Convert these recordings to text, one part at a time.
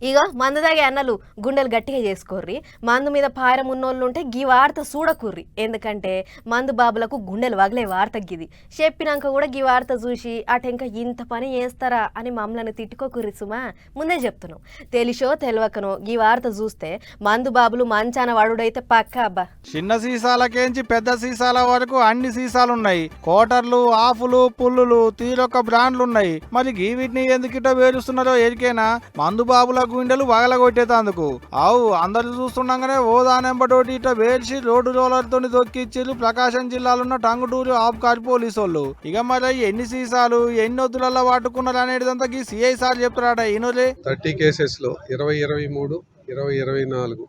ఇగో మందు తాగే అన్నలు గుండెలు గట్టిగా చేసుకోర్రి. మందు మీద పారం ఉన్నోళ్ళు ఉంటే గీ వార్త చూడకుర్రి. ఎందుకంటే మందు బాబులకు గుండెలు వగిలే వార్త గిది. చెప్పినాక కూడా గీ వార్త చూసి అటెంక ఇంత పని చేస్తారా అని మమ్మల్ని తిట్టుకోకుర్రి సుమా. ముందే చెప్తున్నాం, తెలిసో తెలియకనో గీ వార్త చూస్తే మందు బాబులు మంచాన వాడుడైతే పక్కా అబ్బా. చిన్న సీసాలకేంచి పెద్ద సీసాల వరకు అన్ని సీసాలున్నాయి. కోటర్లు, ఆఫులు, పుల్లులు, తీరొక్క బ్రాండ్లున్నాయి. మరి గీ వీటిని ఎందుకిటో వేలుస్తున్నారో ఎరికేనా? మందు బాబుల గుండెలు వగలగొట్టేతందుకు. ఆవు అందరు చూస్తుండగానే ఓదానెంబటోటి ఇట వేల్చి రోడ్డు రోలర్తో దొక్కిచ్చిరు ప్రకాశం జిల్లాలో టంగుటూరు ఆబ్కారీ పోలీసు వాళ్ళు. ఇక మరి ఎన్ని సీసాలు ఎన్ని వద్దులలో పట్టుకున్నారు అనేటిదంతా ఈ సిఐ సార్ చెప్తారట. ఈయనలే 30 కేసెస్ లో 2023, 2024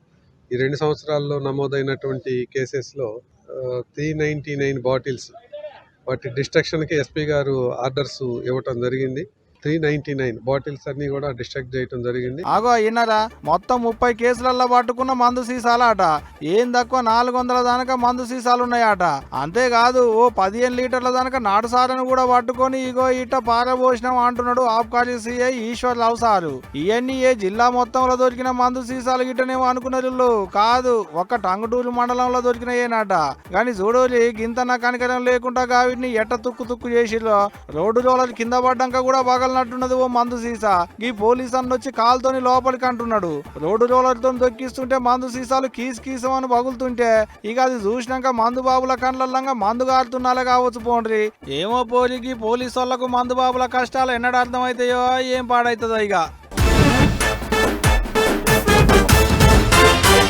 ఈ 2 సంవత్సరాల్లో నమోదైనటువంటి కేసెస్ లో 399 బాటిల్స్ వాటి డిస్ట్రక్షన్ కి ఎస్పీ గారు ఆర్డర్స్ ఇవ్వటం జరిగింది. 399 బాటిల్స్ అన్ని కూడా డిస్ట్రక్ట్ చేయటం జరిగింది. ఆగో అయినారా, మొత్తం 30 కేసులలో పట్టుకున్న మందు సీసాలట. ఏం తక్కువ 400 దానక మందు సీసాలు ఉన్నాయట. అంతేకాదు ఓ 15 లీటర్ల దానక నాటుసారను కూడా పట్టుకొని ఇగో ఇట పారబోసినాం అంటున్నాడు ఆబ్కారీ సిఐ ఈశ్వర్ రావు సారు. ఇవన్నీ ఏ జిల్లా మొత్తంలో దొరికిన మందు సీసాలు గిట్టనేమో అనుకున్నారు. కాదు, ఒక్క టంగుటూరు మండలంలో దొరికినాయేనట. కానీ చూడోరి గింతన కనికరం లేకుండా వీటిని ఎట్ట తుక్కు చేసిర్రో. రోడ్డు రోలర్ కింద పడ్డాక కూడా నట్టున్నది ఓ మందు సీసా. ఈ పోలీసు అన్నొచ్చి కాలుతోని లోపలికి అంటున్నాడు. రోడ్డు రోలర్తో దొక్కిస్తుంటే మందు సీసాలు కీసమని పగులుతుంటే ఇక అది చూసినాక మందు బాబుల కండ్లల్లంగా మందు గారుతున్నాలే కావచ్చు పోండ్రి. ఏమో పోరికి పోలీసు వాళ్లకు మందు బాబుల కష్టాలు ఎన్నడ అర్థమవుతాయో ఏం పాడైతుందో ఇక.